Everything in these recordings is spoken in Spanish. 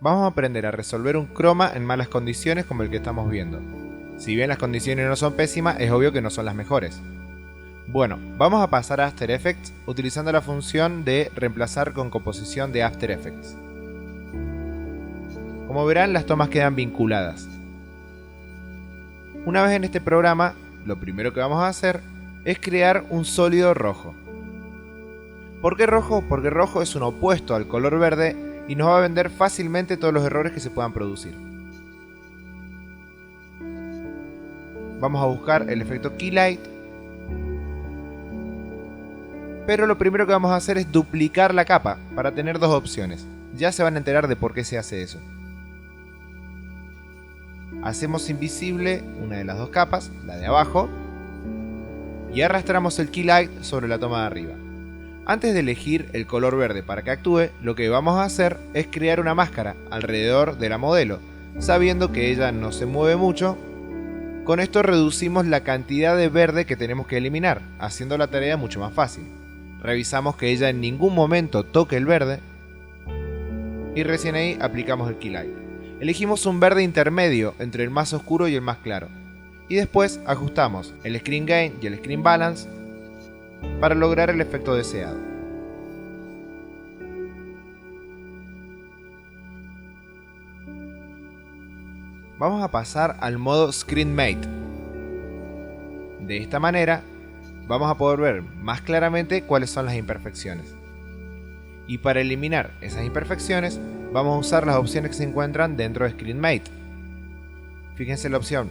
vamos a aprender a resolver un croma en malas condiciones como el que estamos viendo. Si bien las condiciones no son pésimas, es obvio que no son las mejores. Bueno, vamos a pasar a After Effects utilizando la función de reemplazar con composición de After Effects. Como verán, las tomas quedan vinculadas. Una vez en este programa, lo primero que vamos a hacer es crear un sólido rojo. ¿Por qué rojo? Porque rojo es un opuesto al color verde y nos va a vender fácilmente todos los errores que se puedan producir. Vamos a buscar el efecto Key Light, pero lo primero que vamos a hacer es duplicar la capa para tener dos opciones. Ya se van a enterar de por qué se hace eso. Hacemos invisible una de las dos capas, la de abajo, y arrastramos el Key Light sobre la toma de arriba. Antes de elegir el color verde para que actúe, lo que vamos a hacer es crear una máscara alrededor de la modelo, sabiendo que ella no se mueve mucho. Con esto reducimos la cantidad de verde que tenemos que eliminar, haciendo la tarea mucho más fácil. Revisamos que ella en ningún momento toque el verde y recién ahí aplicamos el Key Light. Elegimos un verde intermedio entre el más oscuro y el más claro. Y después ajustamos el Screen Gain y el Screen Balance para lograr el efecto deseado. Vamos a pasar al modo Screen Mate. De esta manera vamos a poder ver más claramente cuáles son las imperfecciones. Y para eliminar esas imperfecciones vamos a usar las opciones que se encuentran dentro de Screen Mate. Fíjense la opción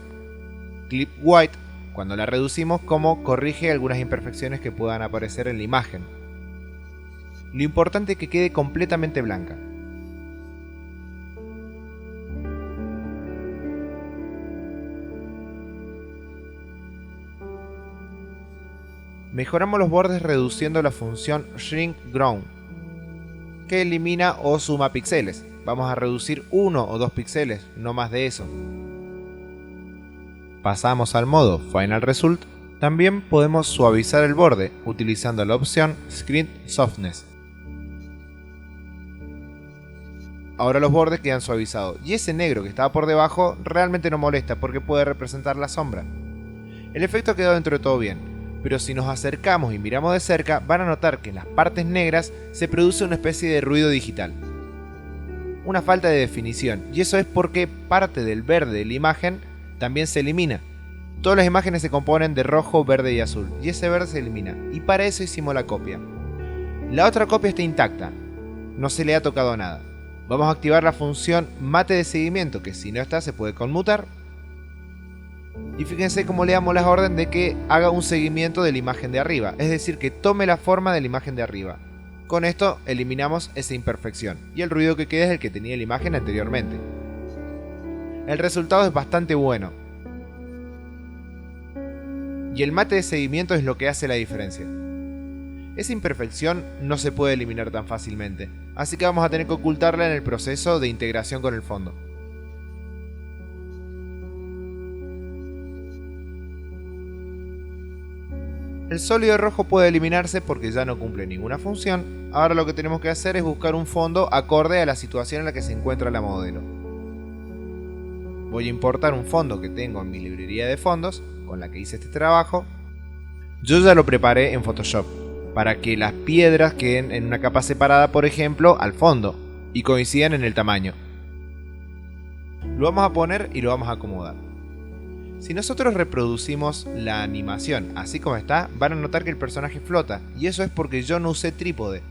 Clip White, cuando la reducimos, como corrige algunas imperfecciones que puedan aparecer en la imagen. Lo importante es que quede completamente blanca. Mejoramos los bordes reduciendo la función Shrink Ground, que elimina o suma píxeles. Vamos a reducir 1 o 2 píxeles, no más de eso. Pasamos al modo Final Result. También podemos suavizar el borde utilizando la opción Screen Softness. Ahora los bordes quedan suavizados y ese negro que estaba por debajo realmente no molesta porque puede representar la sombra. El efecto quedó dentro de todo bien, pero si nos acercamos y miramos de cerca van a notar que en las partes negras se produce una especie de ruido digital. Una falta de definición, y eso es porque parte del verde de la imagen también se elimina. Todas las imágenes se componen de rojo, verde y azul, y ese verde se elimina, y para eso hicimos la copia. La otra copia está intacta, no se le ha tocado nada. Vamos a activar la función mate de seguimiento, que si no está se puede conmutar. Y fíjense cómo le damos las órdenes de que haga un seguimiento de la imagen de arriba, es decir, que tome la forma de la imagen de arriba. Con esto eliminamos esa imperfección, y el ruido que queda es el que tenía la imagen anteriormente. El resultado es bastante bueno. Y el mate de seguimiento es lo que hace la diferencia. Esa imperfección no se puede eliminar tan fácilmente, así que vamos a tener que ocultarla en el proceso de integración con el fondo. El sólido rojo puede eliminarse porque ya no cumple ninguna función. Ahora lo que tenemos que hacer es buscar un fondo acorde a la situación en la que se encuentra la modelo. Voy a importar un fondo que tengo en mi librería de fondos, con la que hice este trabajo. Yo ya lo preparé en Photoshop, para que las piedras queden en una capa separada, por ejemplo, al fondo, y coincidan en el tamaño. Lo vamos a poner y lo vamos a acomodar. Si nosotros reproducimos la animación así como está, van a notar que el personaje flota, y eso es porque yo no usé trípode.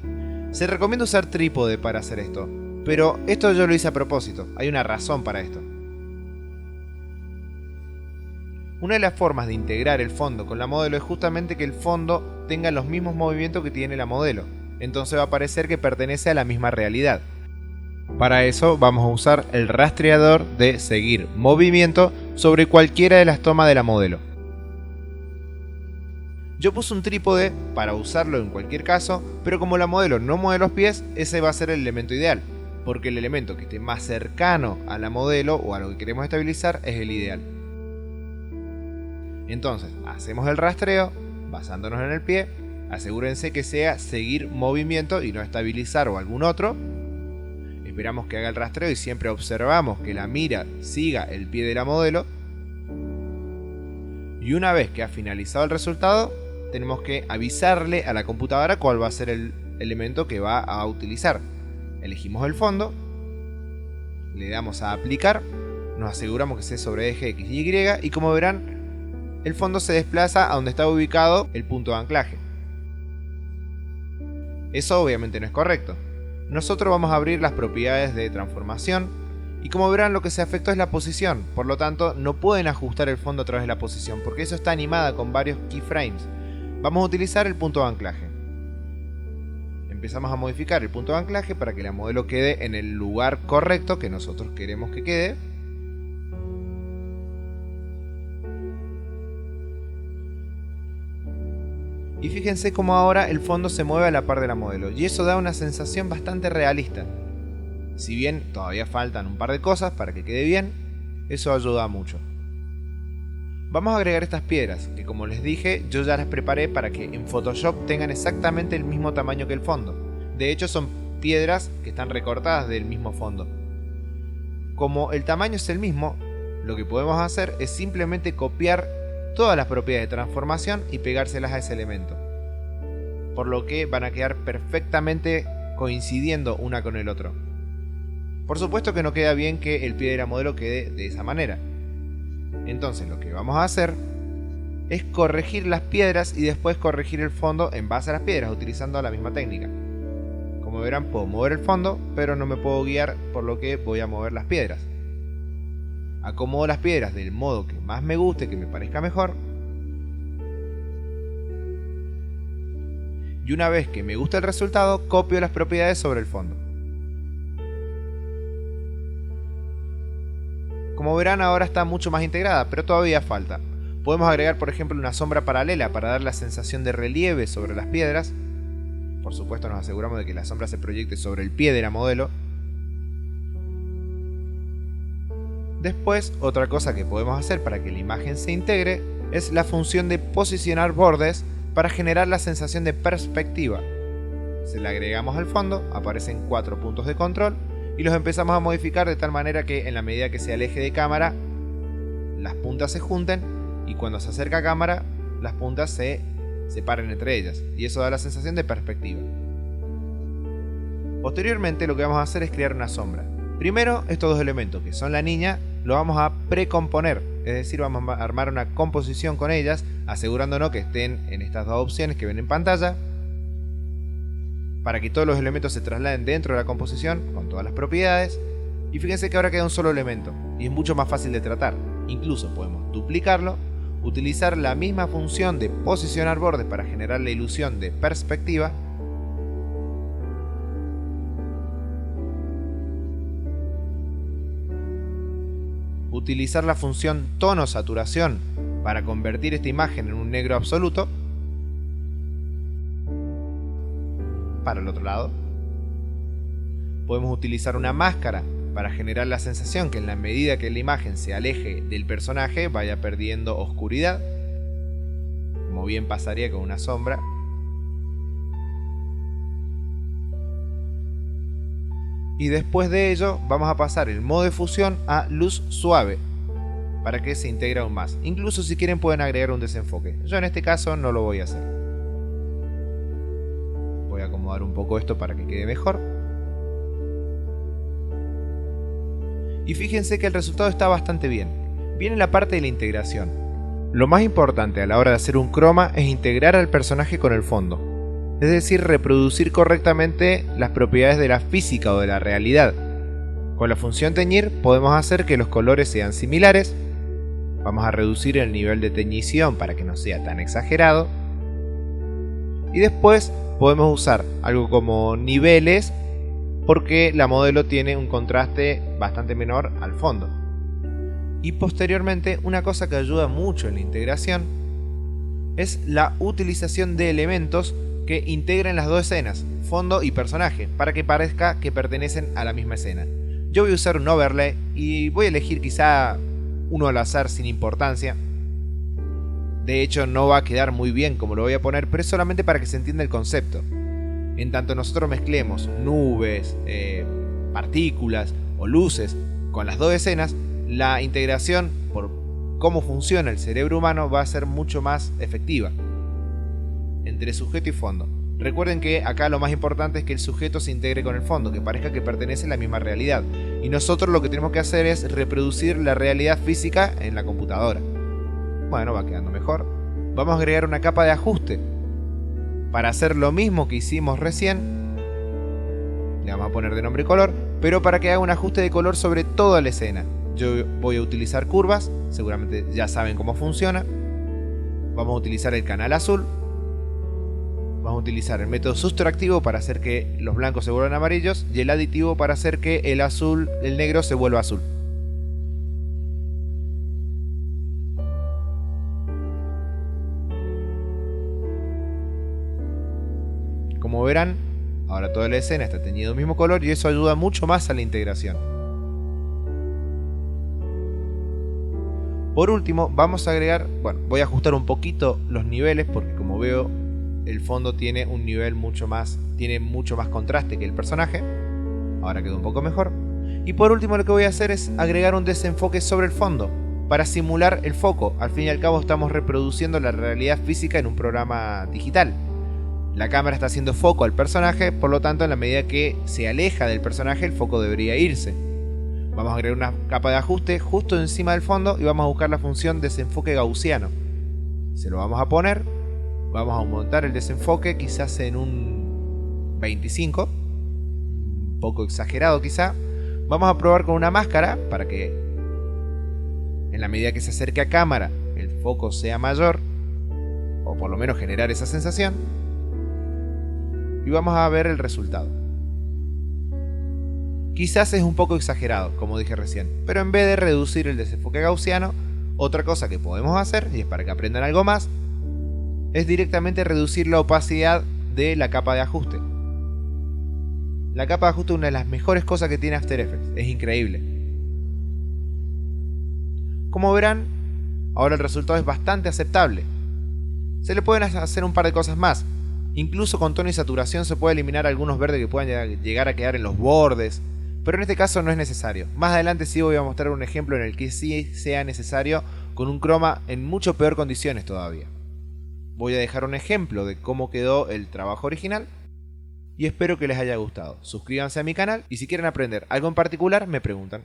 Se recomienda usar trípode para hacer esto, pero esto yo lo hice a propósito, hay una razón para esto. Una de las formas de integrar el fondo con la modelo es justamente que el fondo tenga los mismos movimientos que tiene la modelo, entonces va a parecer que pertenece a la misma realidad. Para eso vamos a usar el rastreador de seguir movimiento sobre cualquiera de las tomas de la modelo. Yo puse un trípode para usarlo en cualquier caso, pero como la modelo no mueve los pies, ese va a ser el elemento ideal, porque el elemento que esté más cercano a la modelo o a lo que queremos estabilizar es el ideal. Entonces, hacemos el rastreo, basándonos en el pie, asegúrense que sea seguir movimiento y no estabilizar o algún otro. esperamos que haga el rastreo y siempre observamos que la mira siga el pie de la modelo. Y una vez que ha finalizado el resultado, tenemos que avisarle a la computadora cuál va a ser el elemento que va a utilizar. Elegimos el fondo, le damos a aplicar, nos aseguramos que esté sobre eje X y Y y como verán, el fondo se desplaza a donde está ubicado el punto de anclaje. Eso obviamente no es correcto. Nosotros vamos a abrir las propiedades de transformación y como verán lo que se afectó es la posición, por lo tanto no pueden ajustar el fondo a través de la posición porque eso está animada con varios keyframes. Vamos a utilizar el punto de anclaje. Empezamos a modificar el punto de anclaje para que la modelo quede en el lugar correcto que nosotros queremos que quede. Y fíjense cómo ahora el fondo se mueve a la par de la modelo, y eso da una sensación bastante realista. Si bien todavía faltan un par de cosas para que quede bien, eso ayuda mucho. Vamos a agregar estas piedras, que como les dije, yo ya las preparé para que en Photoshop tengan exactamente el mismo tamaño que el fondo. De hecho son piedras que están recortadas del mismo fondo. Como el tamaño es el mismo, lo que podemos hacer es simplemente copiar todas las propiedades de transformación y pegárselas a ese elemento. Por lo que van a quedar perfectamente coincidiendo una con el otro. Por supuesto que no queda bien que el pie de la modelo quede de esa manera. Entonces lo que vamos a hacer es corregir las piedras y después corregir el fondo en base a las piedras utilizando la misma técnica. Como verán puedo mover el fondo, pero no me puedo guiar por lo que voy a mover las piedras. Acomodo las piedras del modo que más me guste, que me parezca mejor. Y una vez que me gusta el resultado, copio las propiedades sobre el fondo. Como verán ahora está mucho más integrada, pero todavía falta. Podemos agregar por ejemplo una sombra paralela para dar la sensación de relieve sobre las piedras. Por supuesto nos aseguramos de que la sombra se proyecte sobre el pie de la modelo. Después, otra cosa que podemos hacer para que la imagen se integre es la función de posicionar bordes para generar la sensación de perspectiva. Se la agregamos al fondo, aparecen 4 puntos de control y los empezamos a modificar de tal manera que en la medida que se aleje de cámara, las puntas se junten y cuando se acerca a cámara, las puntas se separen entre ellas y eso da la sensación de perspectiva. Posteriormente lo que vamos a hacer es crear una sombra. Primero, estos dos elementos que son la niña, lo vamos a precomponer, es decir, vamos a armar una composición con ellas, asegurándonos que estén en estas dos opciones que ven en pantalla, para que todos los elementos se trasladen dentro de la composición, con todas las propiedades, y fíjense que ahora queda un solo elemento, y es mucho más fácil de tratar. Incluso podemos duplicarlo, utilizar la misma función de posicionar bordes para generar la ilusión de perspectiva, utilizar la función tono-saturación para convertir esta imagen en un negro absoluto. Para el otro lado, podemos utilizar una máscara para generar la sensación que en la medida que la imagen se aleje del personaje vaya perdiendo oscuridad, como bien pasaría con una sombra. Y después de ello vamos a pasar el modo de fusión a luz suave para que se integre aún más. Incluso si quieren pueden agregar un desenfoque. Yo en este caso no lo voy a hacer. Voy a acomodar un poco esto para que quede mejor. Y fíjense que el resultado está bastante bien. Viene la parte de la integración. Lo más importante a la hora de hacer un croma es integrar al personaje con el fondo. Es decir, reproducir correctamente las propiedades de la física o de la realidad. Con la función teñir podemos hacer que los colores sean similares. Vamos a reducir el nivel de teñición para que no sea tan exagerado. Y después podemos usar algo como niveles porque la modelo tiene un contraste bastante menor al fondo. Y posteriormente, una cosa que ayuda mucho en la integración es la utilización de elementos que integren las dos escenas, fondo y personaje, para que parezca que pertenecen a la misma escena. Yo voy a usar un overlay y voy a elegir quizá uno al azar sin importancia. De hecho no va a quedar muy bien como lo voy a poner, pero es solamente para que se entienda el concepto. En tanto nosotros mezclemos nubes, partículas o luces con las dos escenas, la integración por cómo funciona el cerebro humano va a ser mucho más efectiva entre sujeto y fondo. Recuerden que acá lo más importante es que el sujeto se integre con el fondo, que parezca que pertenece a la misma realidad. Y nosotros lo que tenemos que hacer es reproducir la realidad física en la computadora. Bueno, va quedando mejor. Vamos a agregar una capa de ajuste. Para hacer lo mismo que hicimos recién, le vamos a poner de nombre color, pero para que haga un ajuste de color sobre toda la escena. Yo voy a utilizar curvas, seguramente ya saben cómo funciona. Vamos a utilizar el canal azul. Vamos a utilizar el método sustractivo para hacer que los blancos se vuelvan amarillos y el aditivo para hacer que el negro se vuelva azul. Como verán, ahora toda la escena está teñida del mismo color y eso ayuda mucho más a la integración. Por último, vamos a agregar, voy a ajustar un poquito los niveles porque como veo el fondo tiene un nivel tiene mucho más contraste que el personaje. Ahora quedó un poco mejor. Y por último lo que voy a hacer es agregar un desenfoque sobre el fondo para simular el foco. Al fin y al cabo estamos reproduciendo la realidad física en un programa digital. La cámara está haciendo foco al personaje, por lo tanto en la medida que se aleja del personaje el foco debería irse. Vamos a agregar una capa de ajuste justo encima del fondo y vamos a buscar la función desenfoque gaussiano. Se lo vamos a poner. Vamos a aumentar el desenfoque quizás en un 25, un poco exagerado quizá. Vamos a probar con una máscara para que en la medida que se acerque a cámara el foco sea mayor, o por lo menos generar esa sensación. Y vamos a ver el resultado. Quizás es un poco exagerado, como dije recién, pero en vez de reducir el desenfoque gaussiano, otra cosa que podemos hacer, y es para que aprendan algo más, es directamente reducir la opacidad de la capa de ajuste. La capa de ajuste es una de las mejores cosas que tiene After Effects, es increíble. Como verán, ahora el resultado es bastante aceptable. Se le pueden hacer un par de cosas más. Incluso con tono y saturación se puede eliminar algunos verdes que puedan llegar a quedar en los bordes, pero en este caso no es necesario. Más adelante sí voy a mostrar un ejemplo en el que sí sea necesario con un croma en mucho peor condiciones todavía. Voy a dejar un ejemplo de cómo quedó el trabajo original y espero que les haya gustado. Suscríbanse a mi canal y si quieren aprender algo en particular me preguntan.